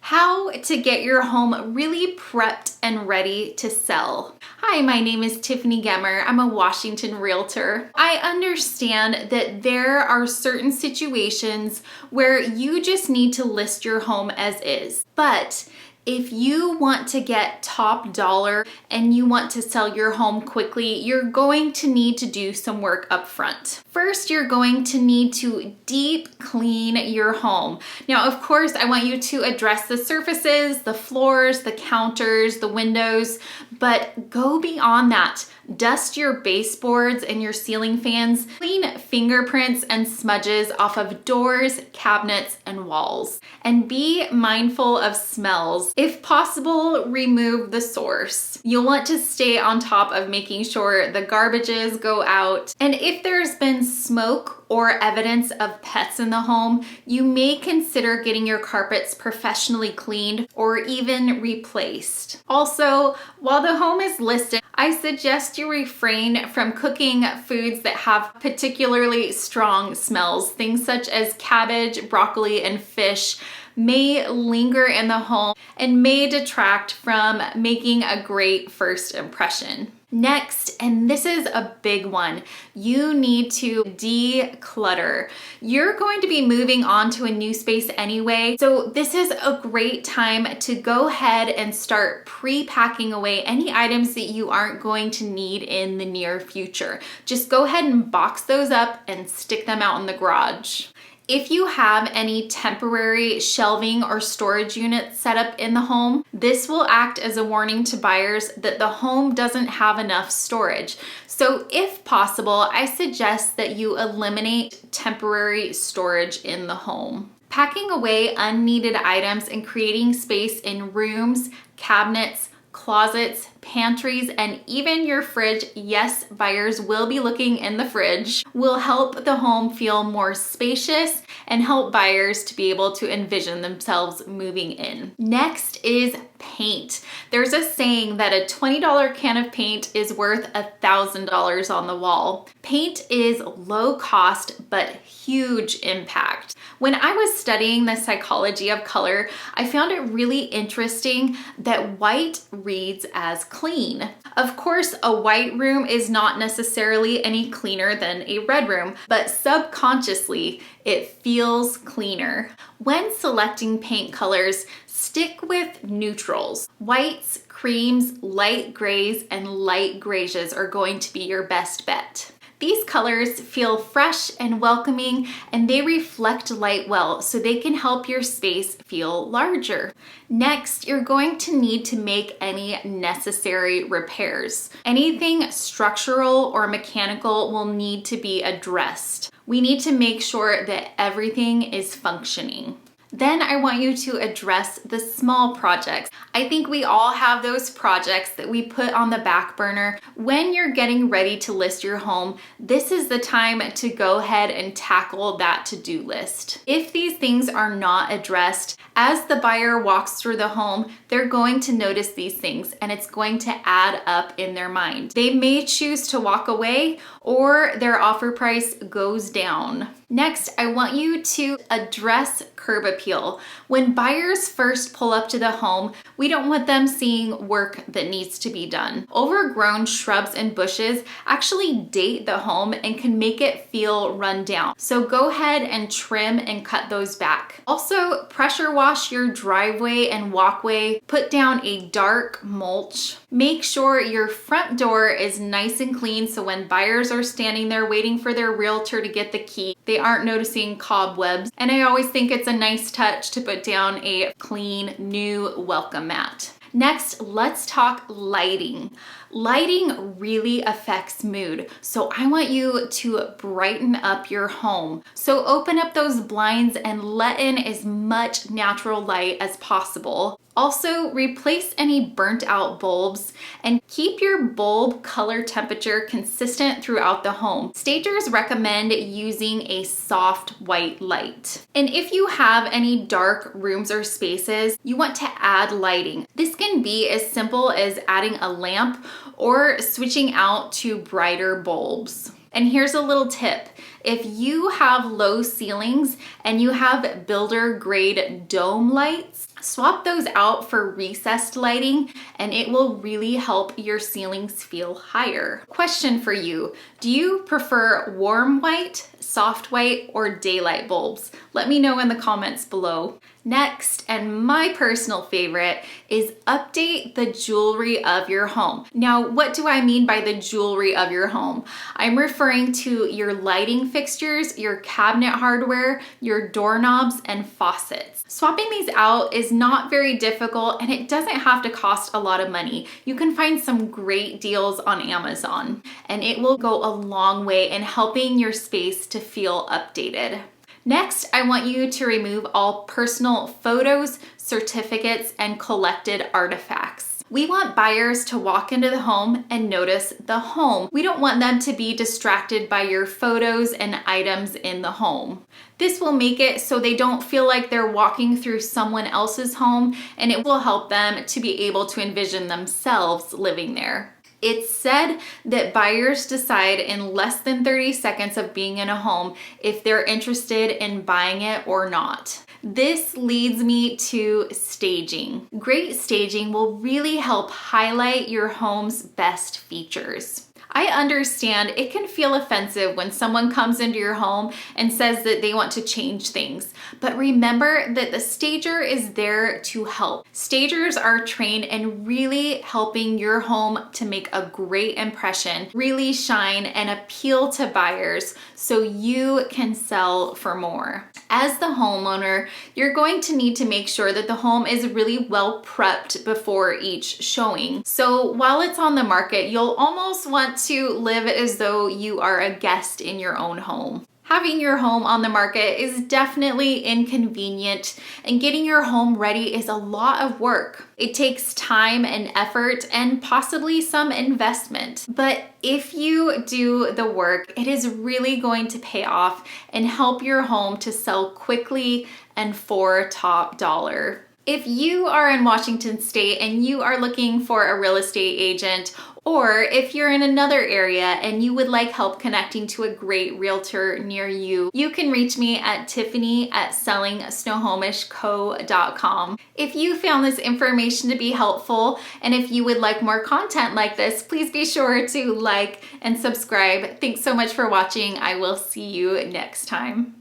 How to get your home really prepped and ready to sell. Hi, my name is Tiffany Gemmer. I'm a Washington realtor. I understand that there are certain situations where you just need to list your home as is. But if you want to get top dollar and you want to sell your home quickly, you're going to need to do some work up front. First, you're going to need to deep clean your home. Now, of course, I want you to address the surfaces, the floors, the counters, the windows, but go beyond that. Dust your baseboards and your ceiling fans. Clean fingerprints and smudges off of doors, cabinets, and walls. And be mindful of smells. If possible, remove the source. You'll want to stay on top of making sure the garbages go out. And if there's been smoke or evidence of pets in the home, you may consider getting your carpets professionally cleaned or even replaced. Also, while the home is listed, I suggest you refrain from cooking foods that have particularly strong smells. Things such as cabbage, broccoli, and fish may linger in the home and may detract from making a great first impression. Next, and this is a big one, you need to declutter. You're going to be moving on to a new space anyway, so this is a great time to go ahead and start pre-packing away any items that you aren't going to need in the near future. Just go ahead and box those up and stick them out in the garage. If you have any temporary shelving or storage units set up in the home, this will act as a warning to buyers that the home doesn't have enough storage. So if possible, I suggest that you eliminate temporary storage in the home. Packing away unneeded items and creating space in rooms, cabinets, closets, pantries, and even your fridge, yes, buyers will be looking in the fridge, will help the home feel more spacious and help buyers to be able to envision themselves moving in. Next is paint. There's a saying that a $20 can of paint is worth $1,000 on the wall. Paint is low cost, but huge impact. When I was studying the psychology of color, I found it really interesting that white reads as clean. Of course, a white room is not necessarily any cleaner than a red room, but subconsciously, it feels cleaner. When selecting paint colors, stick with neutrals. Whites, creams, light grays, and light grays are going to be your best bet. These colors feel fresh and welcoming, and they reflect light well, so they can help your space feel larger. Next, you're going to need to make any necessary repairs. Anything structural or mechanical will need to be addressed. We need to make sure that everything is functioning. Then I want you to address the small projects. I think we all have those projects that we put on the back burner. When you're getting ready to list your home, this is the time to go ahead and tackle that to-do list. If these things are not addressed, as the buyer walks through the home, they're going to notice these things and it's going to add up in their mind. They may choose to walk away or their offer price goes down. Next, I want you to address curb appeal. When buyers first pull up to the home, we don't want them seeing work that needs to be done. Overgrown shrubs and bushes actually date the home and can make it feel run down. So go ahead and trim and cut those back. Also, pressure wash your driveway and walkway. Put down a dark mulch. Make sure your front door is nice and clean so when buyers are standing there waiting for their realtor to get the key, they aren't noticing cobwebs. And I always think it's a nice touch to put down a clean, new welcome mat. Next, let's talk lighting. Lighting really affects mood, so I want you to brighten up your home. So open up those blinds and let in as much natural light as possible. Also, replace any burnt out bulbs and keep your bulb color temperature consistent throughout the home. Stagers recommend using a soft white light. And if you have any dark rooms or spaces, you want to add lighting. This can be as simple as adding a lamp or switching out to brighter bulbs. And here's a little tip. If you have low ceilings and you have builder grade dome lights, swap those out for recessed lighting and it will really help your ceilings feel higher. Question for you, do you prefer warm white, soft white, or daylight bulbs? Let me know in the comments below. Next, and my personal favorite, is update the jewelry of your home. Now, what do I mean by the jewelry of your home? I'm referring to your lighting fixtures, your cabinet hardware, your doorknobs, and faucets. Swapping these out is not very difficult and it doesn't have to cost a lot of money. You can find some great deals on Amazon and it will go a long way in helping your space to feel updated. Next, I want you to remove all personal photos, certificates, and collected artifacts. We want buyers to walk into the home and notice the home. We don't want them to be distracted by your photos and items in the home. This will make it so they don't feel like they're walking through someone else's home, and it will help them to be able to envision themselves living there. It's said that buyers decide in less than 30 seconds of being in a home if they're interested in buying it or not. This leads me to staging. Great staging will really help highlight your home's best features. I understand it can feel offensive when someone comes into your home and says that they want to change things, but remember that the stager is there to help. Stagers are trained in really helping your home to make a great impression, really shine and appeal to buyers so you can sell for more. As the homeowner, you're going to need to make sure that the home is really well prepped before each showing. So while it's on the market, you'll almost want to live as though you are a guest in your own home. Having your home on the market is definitely inconvenient, and getting your home ready is a lot of work. It takes time and effort and possibly some investment. But if you do the work, it is really going to pay off and help your home to sell quickly and for top dollar. If you are in Washington State and you are looking for a real estate agent, or if you're in another area and you would like help connecting to a great realtor near you, you can reach me at tiffany@sellingsnohomishco.com. If you found this information to be helpful and if you would like more content like this, please be sure to like and subscribe. Thanks so much for watching. I will see you next time.